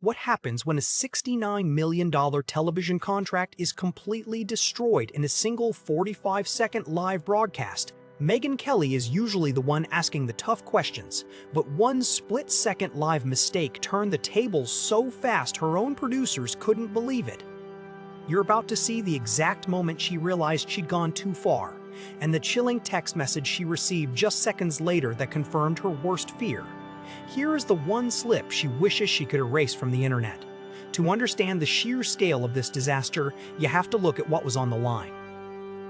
What happens when a $69 million television contract is completely destroyed in a single 45-second live broadcast? Megyn Kelly is usually the one asking the tough questions, but one split-second live mistake turned the tables so fast her own producers couldn't believe it. You're about to see the exact moment she realized she'd gone too far, and the chilling text message she received just seconds later that confirmed her worst fear. Here is the one slip she wishes she could erase from the internet. To understand the sheer scale of this disaster, you have to look at what was on the line.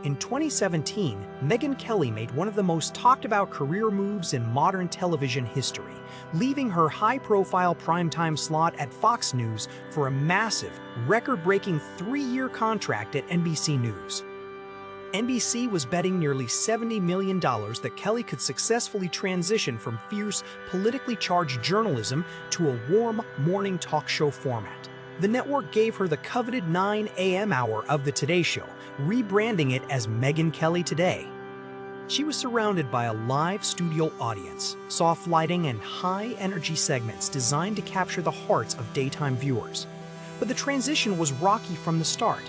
In 2017, Megyn Kelly made one of the most talked-about career moves in modern television history, leaving her high-profile primetime slot at Fox News for a massive, record-breaking 3-year contract at NBC News. NBC was betting nearly $70 million that Kelly could successfully transition from fierce, politically charged journalism to a warm, morning talk show format. The network gave her the coveted 9 a.m. hour of The Today Show, rebranding it as Megyn Kelly Today. She was surrounded by a live studio audience, soft lighting, and high-energy segments designed to capture the hearts of daytime viewers. But the transition was rocky from the start.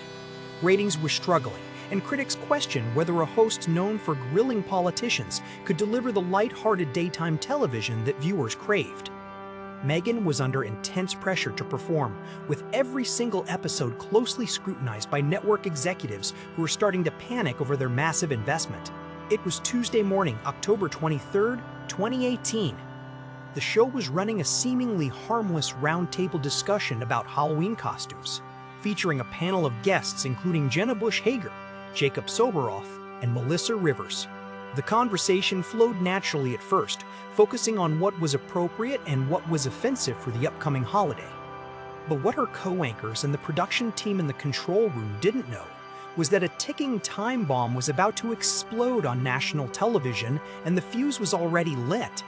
Ratings were struggling, and critics questioned whether a host known for grilling politicians could deliver the light-hearted daytime television that viewers craved. Megyn was under intense pressure to perform, with every single episode closely scrutinized by network executives who were starting to panic over their massive investment. It was Tuesday morning, October 23, 2018. The show was running a seemingly harmless roundtable discussion about Halloween costumes, featuring a panel of guests including Jenna Bush Hager, Jacob Soboroff, and Melissa Rivers. The conversation flowed naturally at first, focusing on what was appropriate and what was offensive for the upcoming holiday. But what her co-anchors and the production team in the control room didn't know was that a ticking time bomb was about to explode on national television, and the fuse was already lit.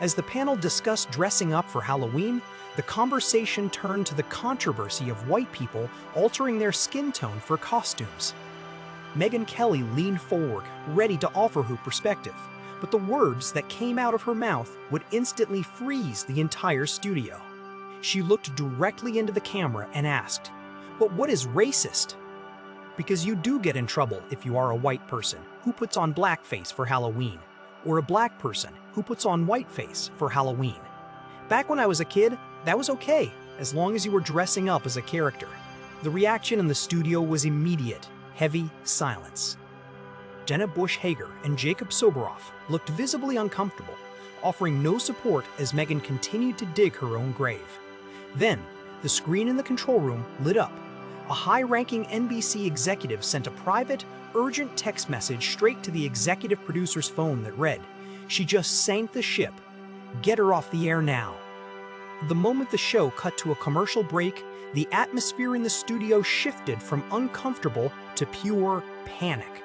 As the panel discussed dressing up for Halloween, the conversation turned to the controversy of white people altering their skin tone for costumes. Megyn Kelly leaned forward, ready to offer her perspective, but the words that came out of her mouth would instantly freeze the entire studio. She looked directly into the camera and asked, "But what is racist?" Because you do get in trouble if you are a white person who puts on blackface for Halloween, or a black person who puts on whiteface for Halloween. Back when I was a kid, that was okay, as long as you were dressing up as a character. The reaction in the studio was immediate. Heavy silence. Jenna Bush Hager and Jacob Soboroff looked visibly uncomfortable, offering no support as Megyn continued to dig her own grave. Then, the screen in the control room lit up. A high-ranking NBC executive sent a private, urgent text message straight to the executive producer's phone that read, "She just sank the ship. Get her off the air now." The moment the show cut to a commercial break, the atmosphere in the studio shifted from uncomfortable to pure panic.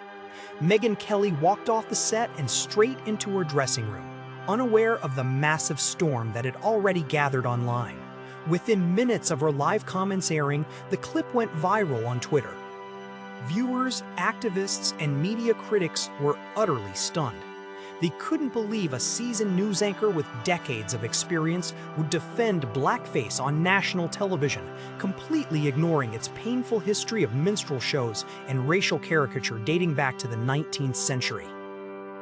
Megyn Kelly walked off the set and straight into her dressing room, unaware of the massive storm that had already gathered online. Within minutes of her live comments airing, the clip went viral on Twitter. Viewers, activists, and media critics were utterly stunned. They couldn't believe a seasoned news anchor with decades of experience would defend blackface on national television, completely ignoring its painful history of minstrel shows and racial caricature dating back to the 19th century.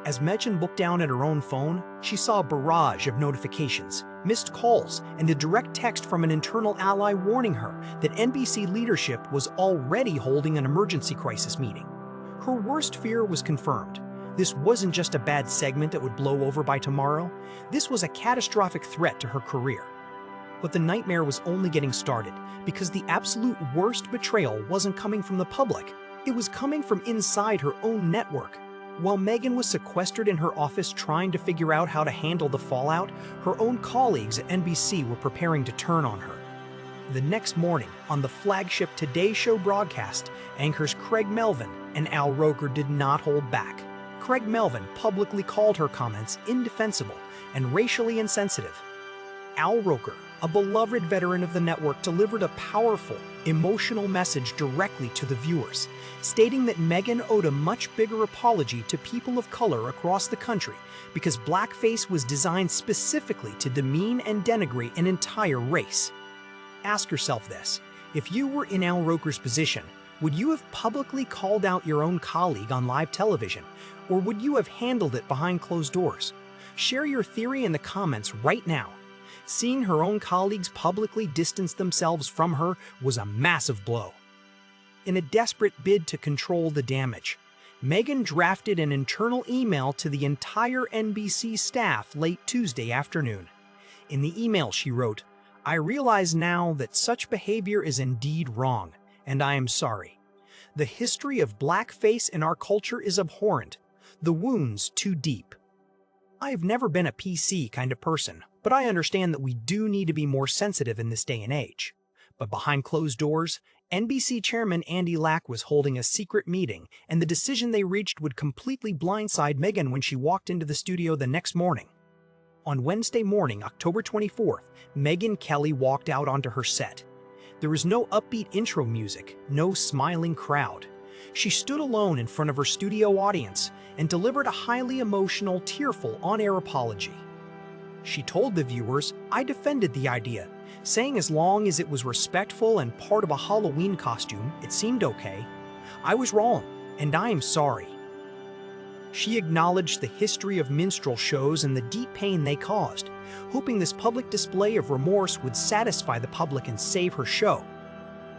As Megyn looked down at her own phone, she saw a barrage of notifications, missed calls, and a direct text from an internal ally warning her that NBC leadership was already holding an emergency crisis meeting. Her worst fear was confirmed. This wasn't just a bad segment that would blow over by tomorrow. This was a catastrophic threat to her career. But the nightmare was only getting started, because the absolute worst betrayal wasn't coming from the public. It was coming from inside her own network. While Megyn was sequestered in her office trying to figure out how to handle the fallout, her own colleagues at NBC were preparing to turn on her. The next morning, on the flagship Today Show broadcast, anchors Craig Melvin and Al Roker did not hold back. Craig Melvin publicly called her comments indefensible and racially insensitive. Al Roker, a beloved veteran of the network, delivered a powerful, emotional message directly to the viewers, stating that Megyn owed a much bigger apology to people of color across the country because blackface was designed specifically to demean and denigrate an entire race. Ask yourself this. If you were in Al Roker's position, would you have publicly called out your own colleague on live television, or would you have handled it behind closed doors? Share your theory in the comments right now. Seeing her own colleagues publicly distance themselves from her was a massive blow. In a desperate bid to control the damage, Megyn drafted an internal email to the entire NBC staff late Tuesday afternoon. In the email she wrote, "I realize now that such behavior is indeed wrong, and I am sorry. The history of blackface in our culture is abhorrent, the wounds too deep. I have never been a PC kind of person, but I understand that we do need to be more sensitive in this day and age." But behind closed doors, NBC chairman Andy Lack was holding a secret meeting, and the decision they reached would completely blindside Megyn when she walked into the studio the next morning. On Wednesday morning, October 24th, Megyn Kelly walked out onto her set. There was no upbeat intro music, no smiling crowd. She stood alone in front of her studio audience and delivered a highly emotional, tearful on-air apology. She told the viewers, "I defended the idea, saying as long as it was respectful and part of a Halloween costume, it seemed okay. I was wrong, and I am sorry." She acknowledged the history of minstrel shows and the deep pain they caused, hoping this public display of remorse would satisfy the public and save her show.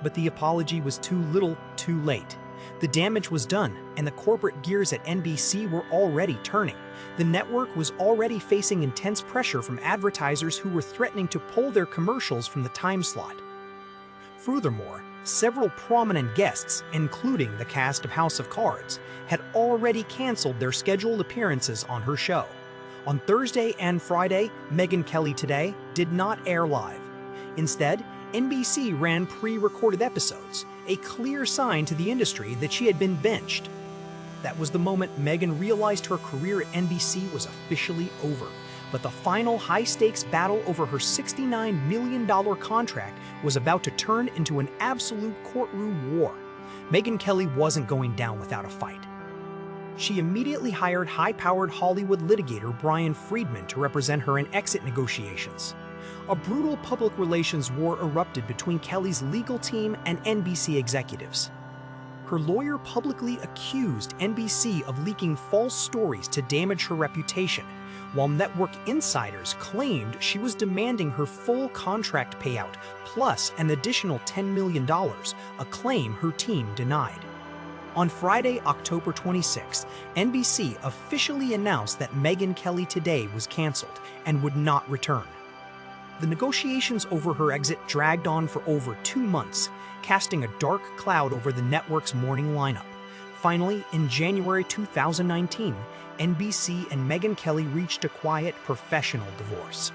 But the apology was too little, too late. The damage was done, and the corporate gears at NBC were already turning. The network was already facing intense pressure from advertisers who were threatening to pull their commercials from the time slot. Furthermore, several prominent guests, including the cast of House of Cards, had already canceled their scheduled appearances on her show. On Thursday and Friday, Megyn Kelly Today did not air live. Instead, NBC ran pre-recorded episodes, a clear sign to the industry that she had been benched. That was the moment Megyn realized her career at NBC was officially over. But the final high-stakes battle over her $69 million contract was about to turn into an absolute courtroom war. Megyn Kelly wasn't going down without a fight. She immediately hired high-powered Hollywood litigator Brian Friedman to represent her in exit negotiations. A brutal public relations war erupted between Kelly's legal team and NBC executives. Her lawyer publicly accused NBC of leaking false stories to damage her reputation, while network insiders claimed she was demanding her full contract payout, plus an additional $10 million, a claim her team denied. On Friday, October 26th, NBC officially announced that Megyn Kelly Today was canceled and would not return. The negotiations over her exit dragged on for over 2 months, casting a dark cloud over the network's morning lineup. Finally, in January 2019, NBC and Megyn Kelly reached a quiet, professional divorce.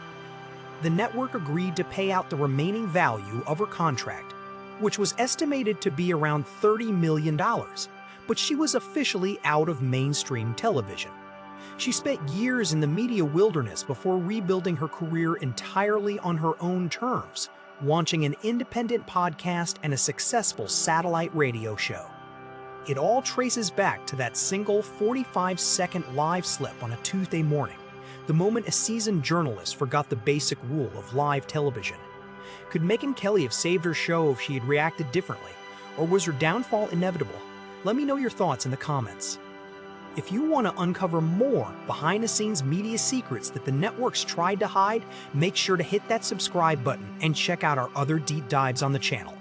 The network agreed to pay out the remaining value of her contract, which was estimated to be around $30 million, but she was officially out of mainstream television. She spent years in the media wilderness before rebuilding her career entirely on her own terms, launching an independent podcast and a successful satellite radio show. It all traces back to that single 45-second live slip on a Tuesday morning, the moment a seasoned journalist forgot the basic rule of live television. Could Megyn Kelly have saved her show if she had reacted differently, or was her downfall inevitable? Let me know your thoughts in the comments. If you want to uncover more behind-the-scenes media secrets that the networks tried to hide, make sure to hit that subscribe button and check out our other deep dives on the channel.